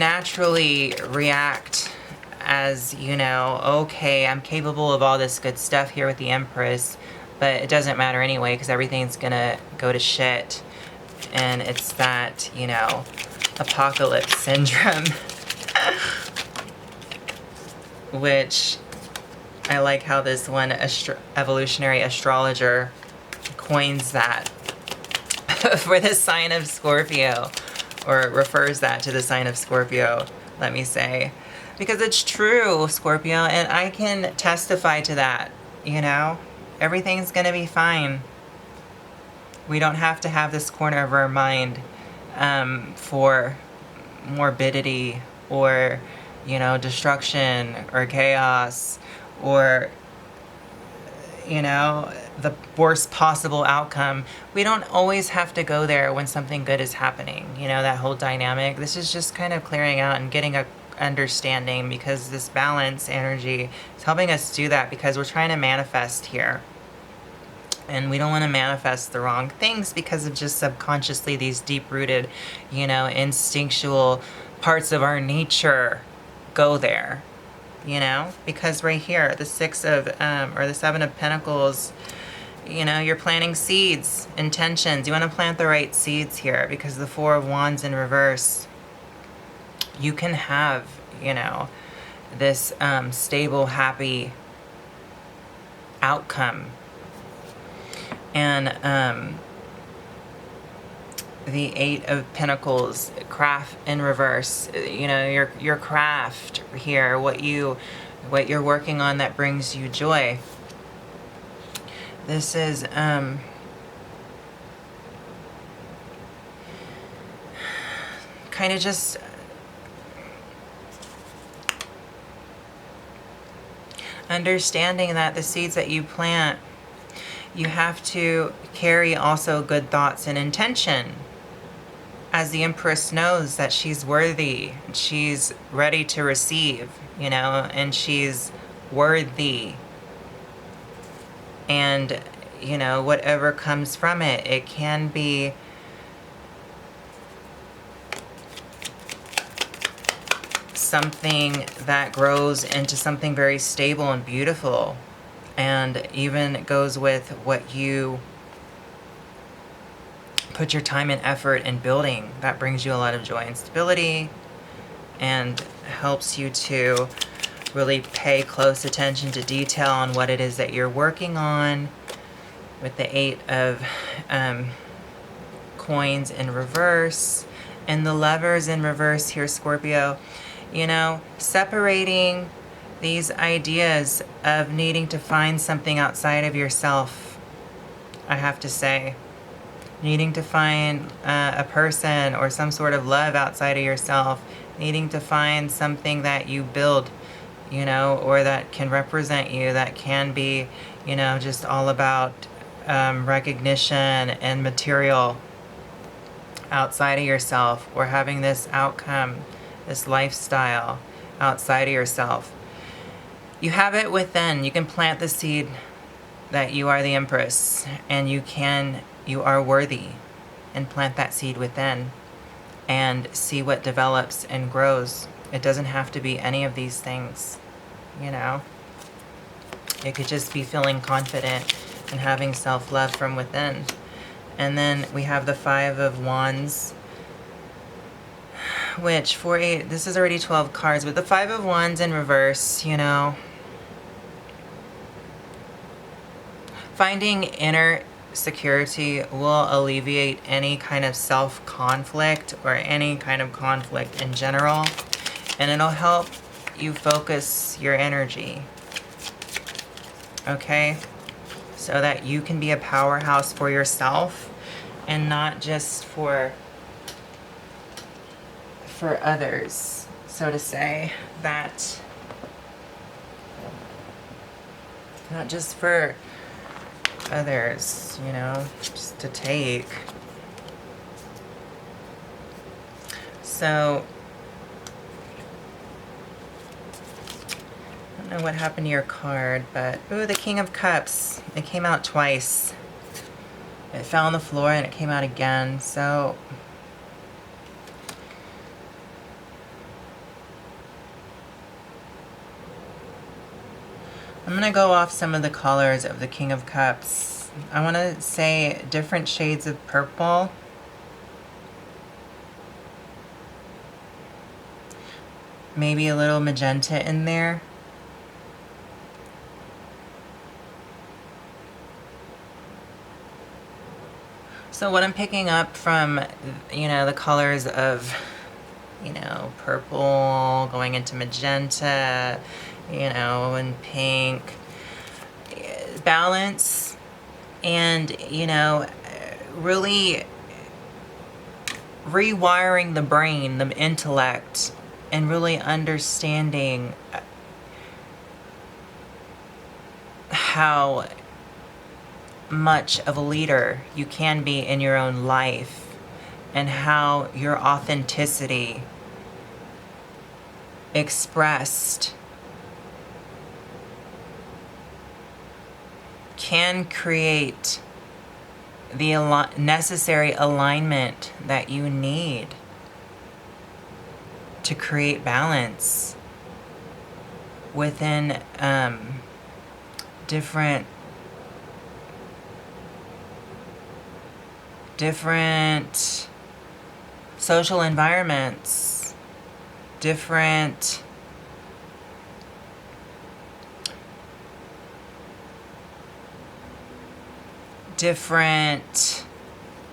naturally react as, you know, okay, I'm capable of all this good stuff here with the Empress, but it doesn't matter anyway because everything's gonna go to shit. And it's that, you know, apocalypse syndrome. Which I like how this one evolutionary astrologer coins that for the sign of Scorpio, or refers that to the sign of Scorpio, let me say. Because it's true, Scorpio, and I can testify to that, you know? Everything's gonna be fine. We don't have to have this corner of our mind for morbidity or, you know, destruction or chaos or, you know, the worst possible outcome. We don't always have to go there when something good is happening. You know, that whole dynamic. This is just kind of clearing out and getting a understanding, because this balance energy is helping us do that, because we're trying to manifest here. And we don't want to manifest the wrong things because of just subconsciously these deep-rooted, you know, instinctual parts of our nature go there, you know? Because right here, the Six of, or the Seven of Pentacles, you know, you're planting seeds, intentions. You want to plant the right seeds here, because the Four of Wands in reverse, you can have, you know, this stable, happy outcome. And the Eight of Pentacles, craft in reverse, you know, your craft here, what you're working on that brings you joy. This is kind of just understanding that the seeds that you plant, you have to carry also good thoughts and intention. As the Empress knows that she's worthy, she's ready to receive, you know, and she's worthy. And, you know, whatever comes from it, it can be something that grows into something very stable and beautiful. And even goes with what you put your time and effort in building. That brings you a lot of joy and stability, and helps you to really pay close attention to detail on what it is that you're working on. With the Eight of Coins in reverse and the Lovers in reverse here, Scorpio, you know, separating these ideas of needing to find something outside of yourself, I have to say. Needing to find a person or some sort of love outside of yourself. Needing to find something that you build, you know, or that can represent you, that can be, you know, just all about recognition and material outside of yourself, or having this outcome, this lifestyle outside of yourself. You have it within. You can plant the seed that you are the Empress, and you are worthy, and plant that seed within and see what develops and grows. It doesn't have to be any of these things, you know. It could just be feeling confident and having self-love from within. And then we have the Five of Wands, which this is already 12 cards, but the Five of Wands in reverse, you know, finding inner security will alleviate any kind of self-conflict or any kind of conflict in general, and it'll help you focus your energy, okay, so that you can be a powerhouse for yourself and not just for others, so to say. That not just for others, you know, just to take. So I don't know what happened to your card, but ooh, the King of Cups, it came out twice. It fell on the floor and it came out again. So I'm going to go off some of the colors of the King of Cups. I want to say different shades of purple. Maybe a little magenta in there. So what I'm picking up from, you know, the colors of, you know, purple going into magenta, you know, and pink, balance, and, you know, really rewiring the brain, the intellect, and really understanding how much of a leader you can be in your own life, and how your authenticity expressed can create the necessary alignment that you need to create balance within different social environments, different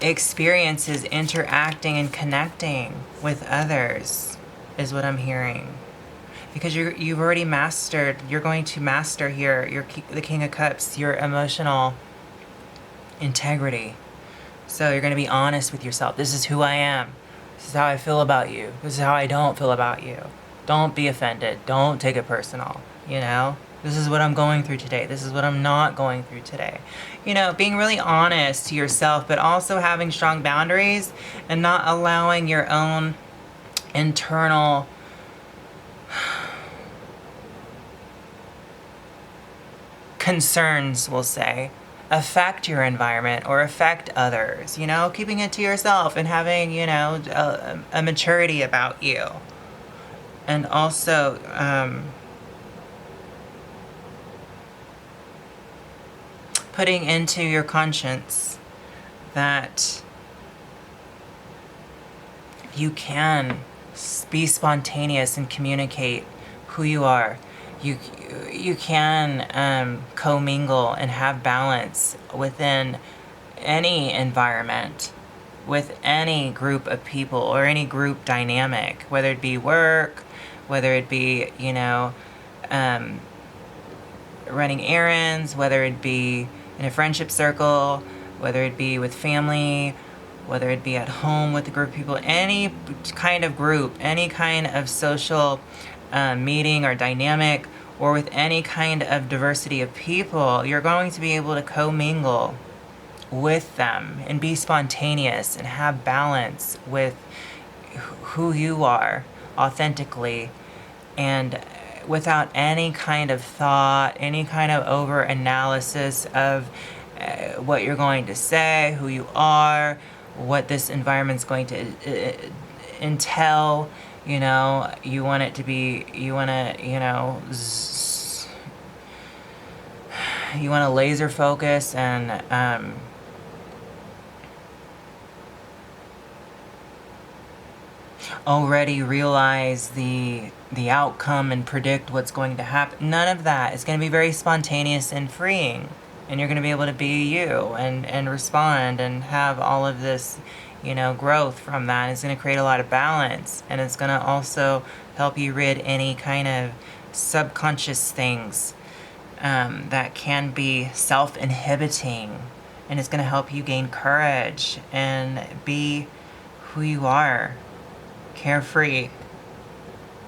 experiences, interacting and connecting with others is what I'm hearing. Because you've already mastered, you're going to master here, the King of Cups, your emotional integrity. So you're going to be honest with yourself. This is who I am. This is how I feel about you. This is how I don't feel about you. Don't be offended. Don't take it personal. You know? This is what I'm going through today. This is what I'm not going through today. You know, being really honest to yourself, but also having strong boundaries and not allowing your own internal concerns, we'll say, affect your environment or affect others, you know, keeping it to yourself and having, you know, a maturity about you. And also, putting into your conscience that you can be spontaneous and communicate who you are. You can commingle and have balance within any environment, with any group of people or any group dynamic, whether it be work, whether it be, you know, running errands, whether it be in a friendship circle, whether it be with family, whether it be at home with a group of people, any kind of group, any kind of social meeting or dynamic, or with any kind of diversity of people, you're going to be able to commingle with them and be spontaneous and have balance with who you are authentically, and without any kind of thought, any kind of over analysis of what you're going to say, who you are, what this environment's going to entail. You know, you want it to be, you want to, you know, you want to laser focus and already realize the outcome and predict what's going to happen. None of that. It's going to be very spontaneous and freeing, and you're going to be able to be you and respond and have all of this, you know, growth from that. It's going to create a lot of balance, and it's going to also help you rid any kind of subconscious things that can be self-inhibiting, and it's going to help you gain courage and be who you are, carefree,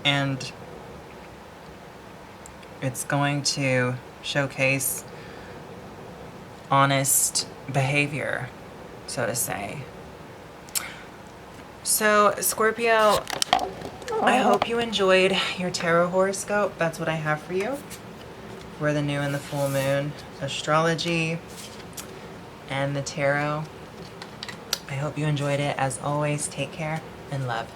and it's going to showcase honest behavior, so to say. So, Scorpio, I hope you enjoyed your tarot horoscope. That's what I have for you for the new and the full moon astrology and the tarot. I hope you enjoyed it. As always, take care and love.